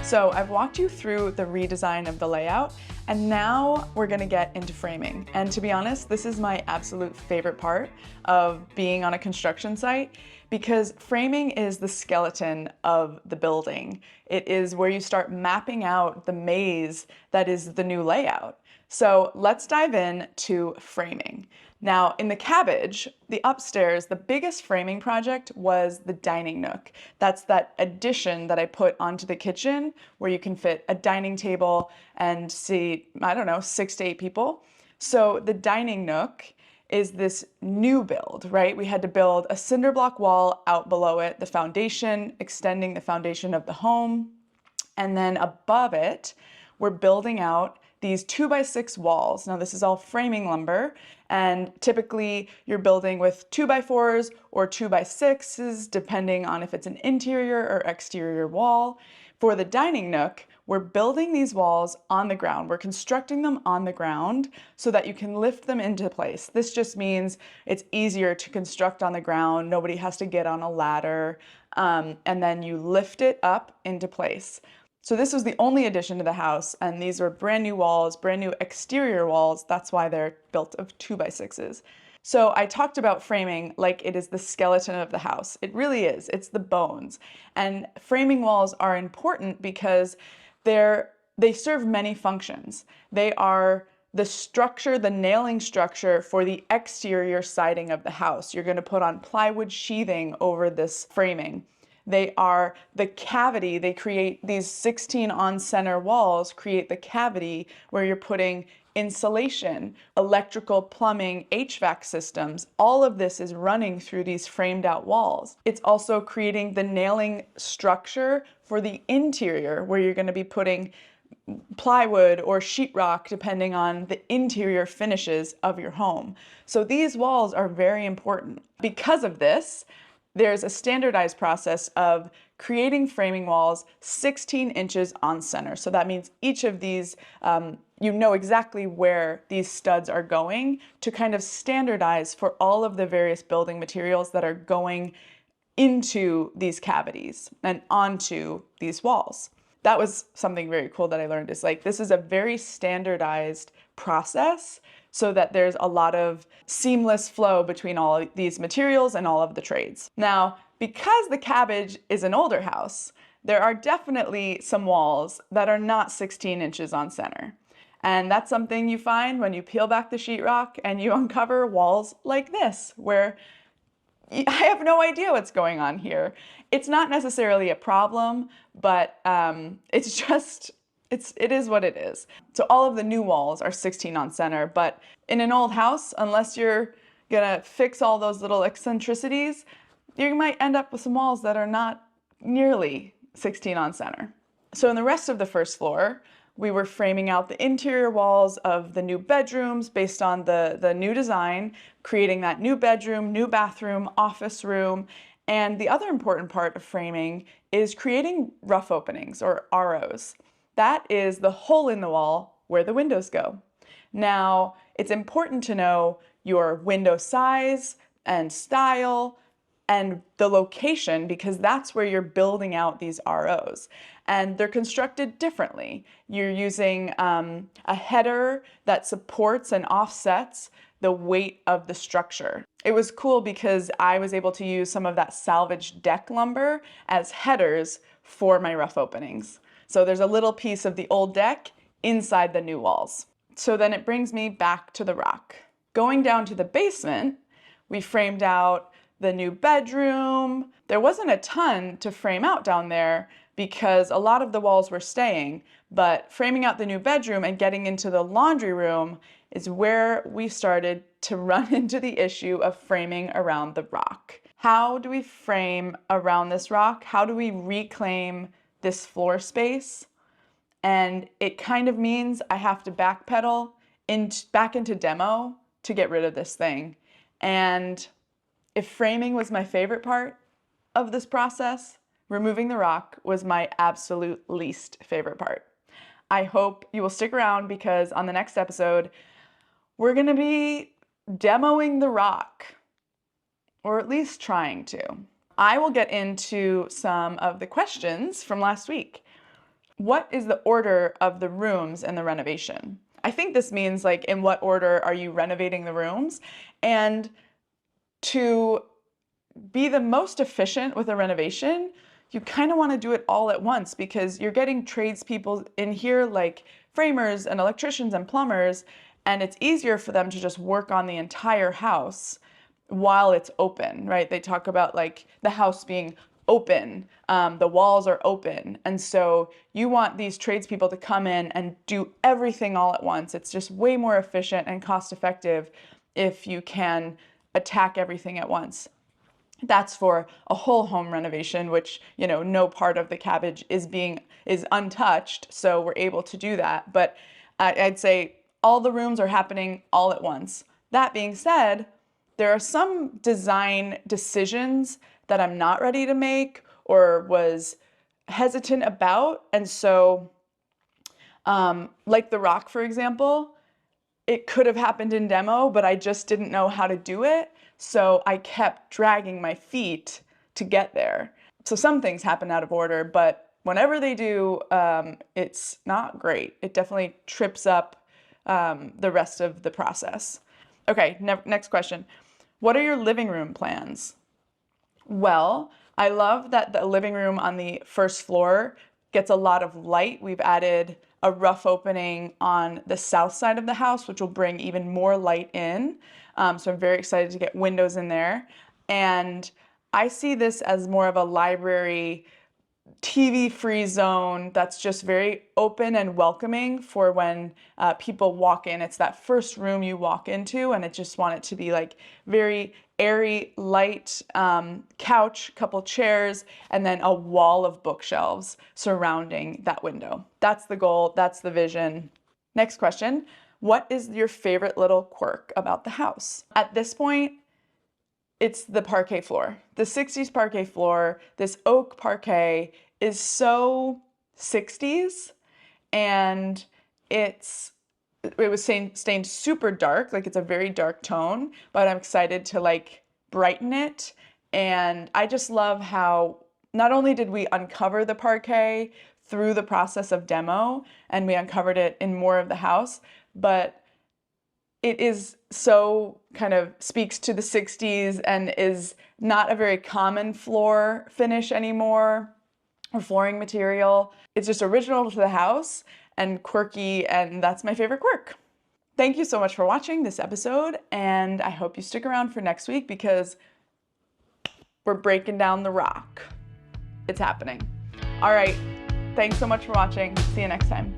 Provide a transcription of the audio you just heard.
So I've walked you through the redesign of the layout, and now we're gonna get into framing. And to be honest, this is my absolute favorite part of being on a construction site because framing is the skeleton of the building. It is where you start mapping out the maze that is the new layout. So let's dive in to framing. Now, in the cabbage, the upstairs, the biggest framing project was the dining nook. That's that addition that I put onto the kitchen where you can fit a dining table and seat, I don't know, 6 to 8 people. So the dining nook is this new build, right? We had to build a cinder block wall out below it, the foundation, extending the foundation of the home. And then above it, we're building out these 2x6 walls. Now this is all framing lumber, and typically you're building with 2x4s or 2x6s, depending on if it's an interior or exterior wall. For the dining nook, we're building these walls on the ground. We're constructing them on the ground so that you can lift them into place. This just means it's easier to construct on the ground. Nobody has to get on a ladder, and then you lift it up into place. So this was the only addition to the house, and these are brand new walls, brand new exterior walls. That's why they're built of 2x6s. So I talked about framing like it is the skeleton of the house. It really is. It's the bones. And framing walls are important because they serve many functions. They are the structure, the nailing structure for the exterior siding of the house. You're going to put on plywood sheathing over this framing. They are the cavity. They create these 16 on-center walls, create the cavity where you're putting insulation, electrical, plumbing, HVAC systems. All of this is running through these framed out walls. It's also creating the nailing structure for the interior where you're going to be putting plywood or sheetrock depending on the interior finishes of your home. So these walls are very important. Because of this, there's a standardized process of creating framing walls 16 inches on center. So that means each of these, you know exactly where these studs are going to kind of standardize for all of the various building materials that are going into these cavities and onto these walls. That was something very cool that I learned, is like, this is a very standardized process so that there's a lot of seamless flow between all of these materials and all of the trades. Now, because the cabbage is an older house, there are definitely some walls that are not 16 inches on center. And that's something you find when you peel back the sheetrock and you uncover walls like this, where I have no idea what's going on here. It's not necessarily a problem, but it's just, it is what it is. So all of the new walls are 16 on center, but in an old house, unless you're gonna fix all those little eccentricities, you might end up with some walls that are not nearly 16 on center. So in the rest of the first floor, we were framing out the interior walls of the new bedrooms based on the new design, creating that new bedroom, new bathroom, office room. And the other important part of framing is creating rough openings, or ROs. That is the hole in the wall where the windows go. Now, it's important to know your window size and style and the location, because that's where you're building out these ROs. And they're constructed differently. You're using a header that supports and offsets the weight of the structure. It was cool because I was able to use some of that salvaged deck lumber as headers for my rough openings. So there's a little piece of the old deck inside the new walls. So then it brings me back to the rock. Going down to the basement, we framed out the new bedroom. There wasn't a ton to frame out down there because a lot of the walls were staying, but framing out the new bedroom and getting into the laundry room is where we started to run into the issue of framing around the rock. How do we frame around this rock? How do we reclaim this floor space? And it kind of means I have to backpedal back into demo to get rid of this thing. And if framing was my favorite part of this process, removing the rock was my absolute least favorite part. I hope you will stick around because on the next episode, we're going to be demoing the rock, or at least trying to. I will get into some of the questions from last week. What is the order of the rooms in the renovation? I think this means like in what order are you renovating the rooms? And to be the most efficient with a renovation, you kind of want to do it all at once because you're getting tradespeople in here like framers and electricians and plumbers, and it's easier for them to just work on the entire house while it's open, right? They talk about like the house being open, the walls are open. And so you want these tradespeople to come in and do everything all at once. It's just way more efficient and cost effective if you can attack everything at once. That's for a whole home renovation, which, you know, no part of the cabbage is untouched, so we're able to do that. But I'd say all the rooms are happening all at once. That being said, there are some design decisions that I'm not ready to make or was hesitant about. And so, like the rock, for example, it could have happened in demo, but I just didn't know how to do it. So I kept dragging my feet to get there. So some things happen out of order, but whenever they do, it's not great. It definitely trips up the rest of the process. Okay, next question. What are your living room plans? Well, I love that the living room on the first floor gets a lot of light. We've added a rough opening on the south side of the house, which will bring even more light in. So I'm very excited to get windows in there. And I see this as more of a library, TV-free zone that's just very open and welcoming for when people walk in. It's that first room you walk into, and I just want it to be like very airy, light, couch, couple chairs, and then a wall of bookshelves surrounding that window. That's the goal, that's the vision. Next question, what is your favorite little quirk about the house? At this point, it's the parquet floor. The 60s parquet floor, this oak parquet is so 60s, and it was stained super dark, like it's a very dark tone, but I'm excited to like brighten it. And I just love how not only did we uncover the parquet through the process of demo, and we uncovered it in more of the house, but it is so kind of speaks to the 60s and is not a very common floor finish anymore or flooring material. It's just original to the house and quirky, and that's my favorite quirk. Thank you so much for watching this episode, and I hope you stick around for next week because we're breaking down the rock. It's happening. All right, thanks so much for watching. See you next time.